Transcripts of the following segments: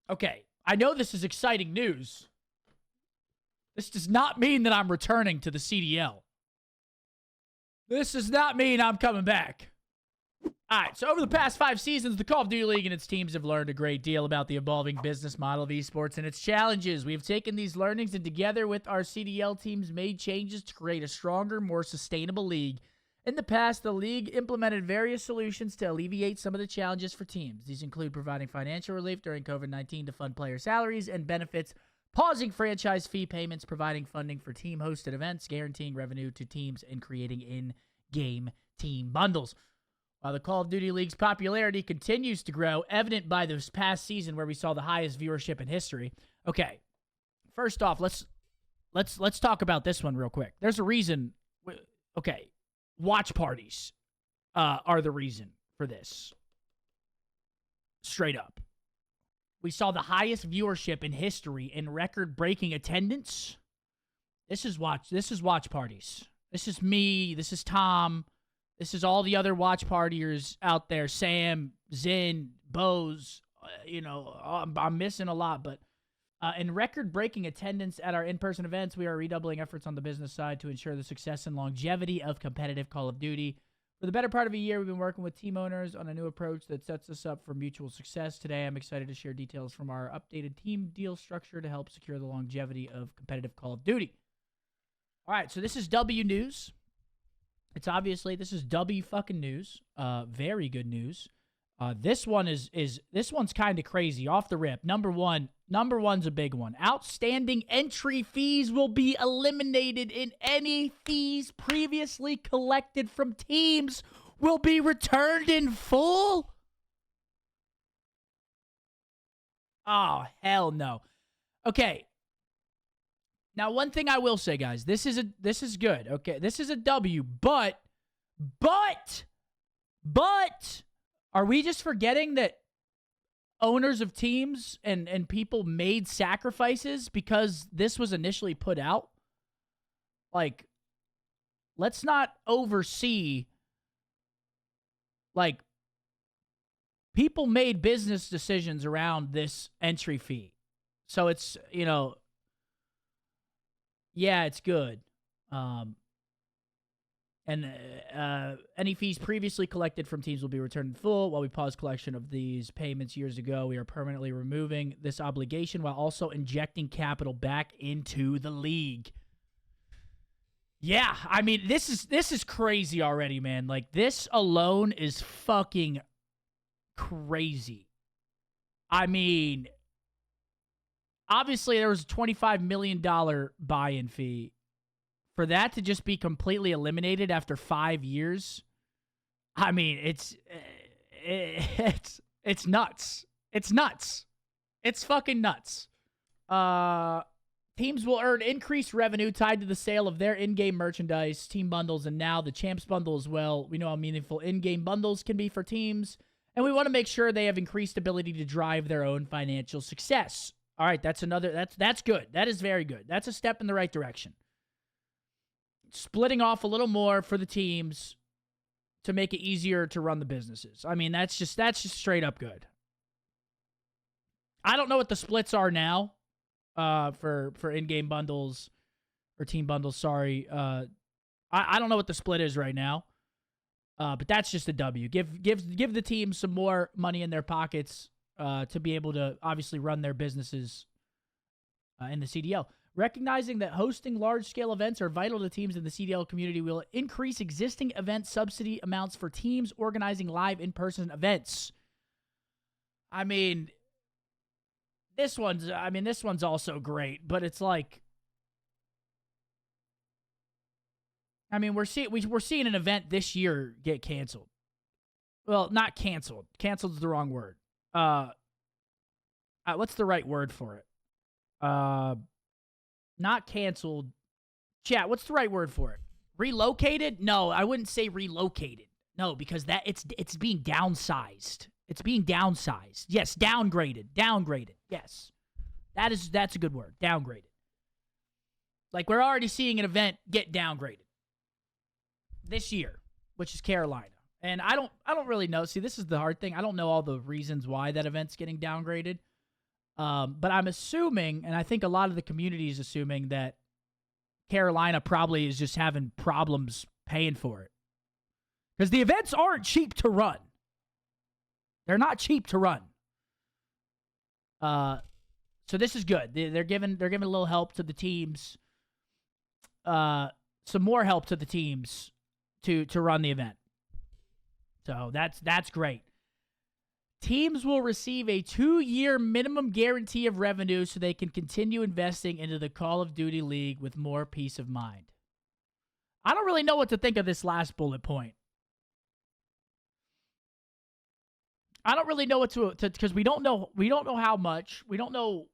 Okay, I know this is exciting news. This does not mean that I'm returning to the CDL. This does not mean I'm coming back. All right, so over the past 5 seasons, the Call of Duty League and its teams have learned a great deal about the evolving business model of esports and its challenges. We have taken these learnings and together with our CDL teams made changes to create a stronger, more sustainable league. In the past, the league implemented various solutions to alleviate some of the challenges for teams. These include providing financial relief during COVID-19 to fund player salaries and benefits, pausing franchise fee payments, providing funding for team-hosted events, guaranteeing revenue to teams, and creating in-game team bundles. While the Call of Duty League's popularity continues to grow, evident by this past season where we saw the highest viewership in history. Okay, first off, let's talk about this one real quick. There's a reason. Okay, watch parties are the reason for this. Straight up, we saw the highest viewership in history and record-breaking attendance. This is watch parties. This is me. This is Tom. This is all the other watch partiers out there. Sam, Zin, Bose. I'm missing a lot, but in record-breaking attendance at our in-person events, we are redoubling efforts on the business side to ensure the success and longevity of competitive Call of Duty. For the better part of a year, we've been working with team owners on a new approach that sets us up for mutual success. Today, I'm excited to share details from our updated team deal structure to help secure the longevity of competitive Call of Duty. All right, so this is W News. This is W fucking news. Very good news. This one's kind of crazy off the rip. Number one's a big one. Outstanding entry fees will be eliminated, and any fees previously collected from teams will be returned in full. Oh, hell no. Okay. Now, one thing I will say, guys, this is good. Okay, this is a W, but, are we just forgetting that owners of teams and people made sacrifices because this was initially put out? Like, let's not oversee, like, people made business decisions around this entry fee. So it's, yeah, it's good. Any fees previously collected from teams will be returned in full. While we paused collection of these payments years ago, we are permanently removing this obligation while also injecting capital back into the league. Yeah, I mean, this is crazy already, man. Like, this alone is fucking crazy. I mean, obviously, there was a $25 million buy-in fee. For that to just be completely eliminated after 5 years, I mean, it's nuts. It's nuts. It's fucking nuts. Teams will earn increased revenue tied to the sale of their in-game merchandise, team bundles, and now the Champs bundle as well. We know how meaningful in-game bundles can be for teams, and we want to make sure they have increased ability to drive their own financial success. All right, that's good. That is very good. That's a step in the right direction. Splitting off a little more for the teams to make it easier to run the businesses. I mean, that's just straight up good. I don't know what the splits are now for in-game bundles or team bundles. Sorry, I don't know what the split is right now. But that's just a W. Give the team some more money in their pockets to be able to obviously run their businesses in the CDL. Recognizing that hosting large-scale events are vital to teams in the CDL community will increase existing event subsidy amounts for teams organizing live in-person events. I mean, this one's also great, but it's like, I mean, we're seeing an event this year get canceled. Well, not canceled. Canceled is the wrong word. What's the right word for it? Not canceled. Chat, what's the right word for it? Relocated? No, I wouldn't say relocated. No, because it's being downsized. It's being downsized. Yes, downgraded. Downgraded. Yes. That's a good word. Downgraded. Like, we're already seeing an event get downgraded this year, which is Carolina. And I don't really know. See, this is the hard thing. I don't know all the reasons why that event's getting downgraded. But I'm assuming, and I think a lot of the community is assuming, that Carolina probably is just having problems paying for it. Because the events aren't cheap to run. They're not cheap to run. So this is good. They're giving a little help to the teams. Some more help to the teams to run the event. So that's great. Teams will receive a 2-year minimum guarantee of revenue so they can continue investing into the Call of Duty League with more peace of mind. I don't really know what to think of this last bullet point. I don't really know what to because we don't know how much. We don't know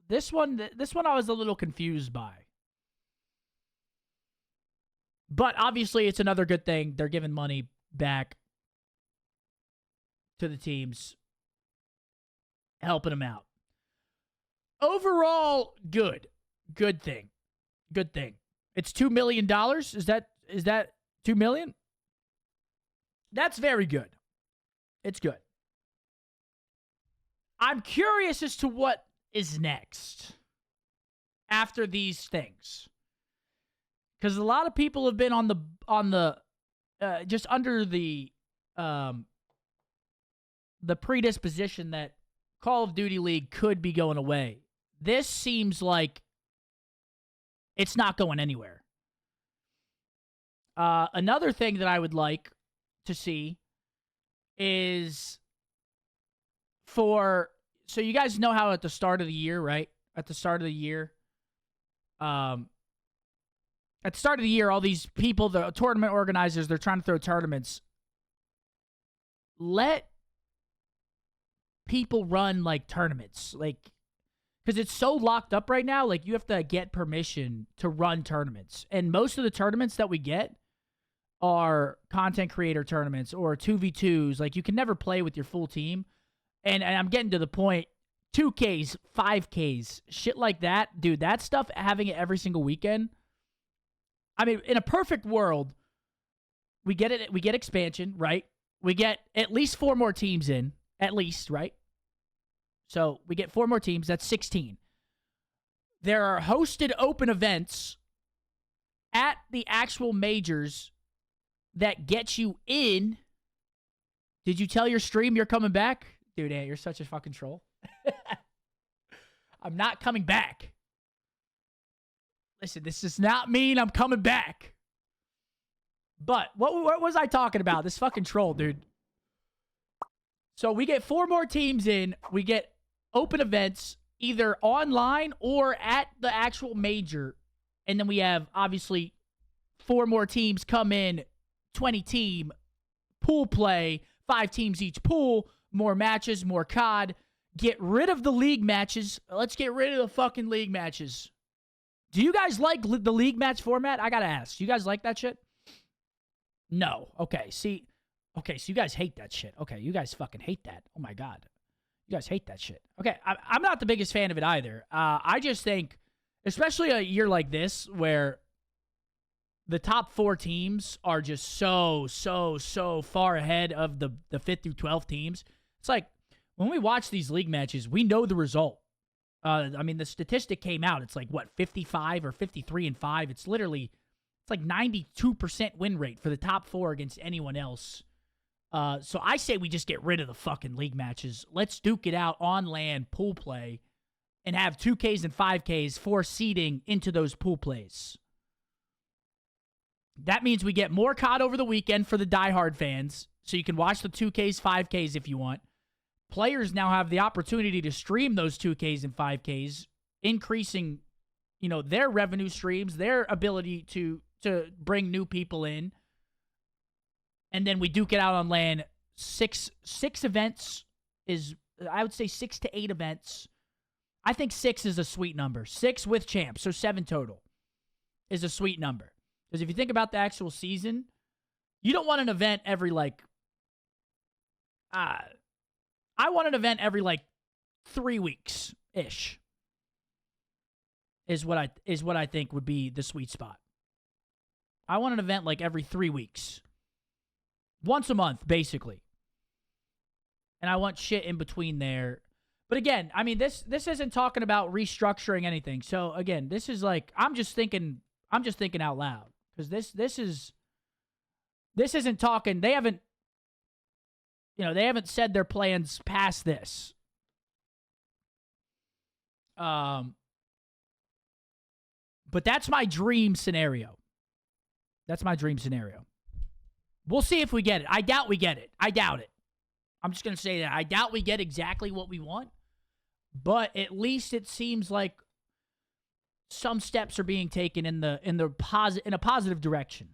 this one I was a little confused by. But obviously it's another good thing. They're giving money back to the teams, helping them out. Overall, good thing. It's $2 million. Is that $2 million? That's very good. It's good. I'm curious as to what is next after these things, because a lot of people have been on the just under the predisposition that Call of Duty League could be going away. This seems like it's not going anywhere. Another thing that I would like to see is so you guys know how at the start of the year, right? At the start of the year, all these people, the tournament organizers, they're trying to throw tournaments. Let people run like tournaments, like, because it's so locked up right now. Like, you have to get permission to run tournaments, and most of the tournaments that we get are content creator tournaments or 2v2s. Like, you can never play with your full team. And I'm getting to the point, 2Ks, 5Ks, shit like that. Dude, that stuff, having it every single weekend. I mean, in a perfect world, we get it. We get expansion, right? We get at least 4 more teams in, at least, right? So we get 4 more teams. That's 16. There are hosted open events at the actual majors that get you in. Did you tell your stream you're coming back? Dude, you're such a fucking troll. I'm not coming back. Listen, this does not mean I'm coming back. But what was I talking about? This fucking troll, dude. So we get 4 more teams in. We get open events either online or at the actual major. And then we have, obviously, 4 more teams come in. 20-team pool play, 5 teams each pool, more matches, more COD. Get rid of the league matches. Let's get rid of the fucking league matches. Do you guys like the league match format? I gotta ask. Do you guys like that shit? No. Okay, so you guys hate that shit. Okay, you guys fucking hate that. Oh my God. You guys hate that shit. Okay, I'm not the biggest fan of it either. I just think, especially a year like this where the top 4 teams are just so far ahead of the 5th through 12th teams. It's like, when we watch these league matches, we know the result. I mean, the statistic came out. It's like, what, 55 or 53-5? It's like 92% win rate for the top 4 against anyone else. So I say we just get rid of the fucking league matches. Let's duke it out on LAN, pool play, and have 2Ks and 5Ks for seeding into those pool plays. That means we get more COD over the weekend for the diehard fans, so you can watch the 2Ks, 5Ks if you want. Players now have the opportunity to stream those 2Ks and 5Ks, increasing, their revenue streams, their ability to bring new people in. And then we duke it out on LAN. 6 events is, I would say 6 to 8 events. I think 6 is a sweet number. 6 with champs, so 7 total is a sweet number. Because if you think about the actual season, you don't want an event every, I want an event every, 3 weeks-ish. Is what I think would be the sweet spot. I want an event every 3 weeks. Once a month, basically. And I want shit in between there. But again, I mean, this isn't talking about restructuring anything. So again, this is like I'm just thinking out loud because this isn't talking. They haven't said their plans past this. But that's my dream scenario. That's my dream scenario. We'll see if we get it. I doubt we get it. I doubt it. I'm just going to say that. I doubt we get exactly what we want. But at least it seems like some steps are being taken in a positive direction.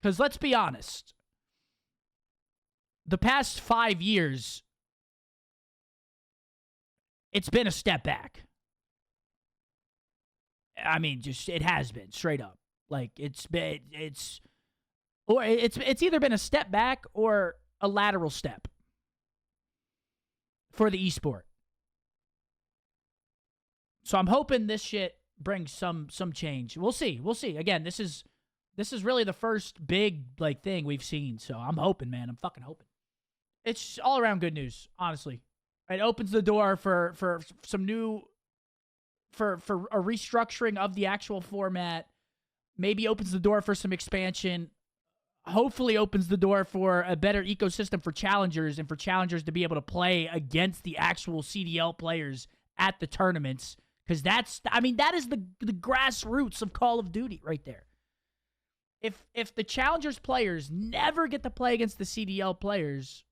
Because let's be honest. The past 5 years, it's been a step back. I mean, just it has been straight up. Like it's either been a step back or a lateral step for the esport. So I'm hoping this shit brings some change. We'll see. Again, this is really the first big like thing we've seen. So I'm hoping, man. I'm fucking hoping. It's all around good news, honestly. It opens the door for some new for a restructuring of the actual format. Maybe opens the door for some expansion. Hopefully opens the door for a better ecosystem for challengers and for challengers to be able to play against the actual CDL players at the tournaments. Because that is the grassroots of Call of Duty right there. If the challengers players never get to play against the CDL players,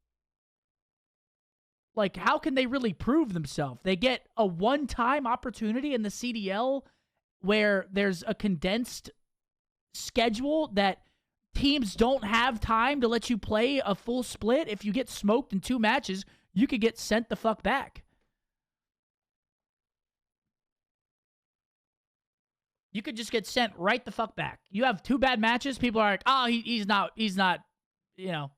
like how can they really prove themselves? They get a one-time opportunity in the CDL where there's a condensed schedule that teams don't have time to let you play a full split. If you get smoked in 2 matches, you could get sent the fuck back. You could just get sent right the fuck back. You have 2 bad matches, people are like, oh, he's not, you know,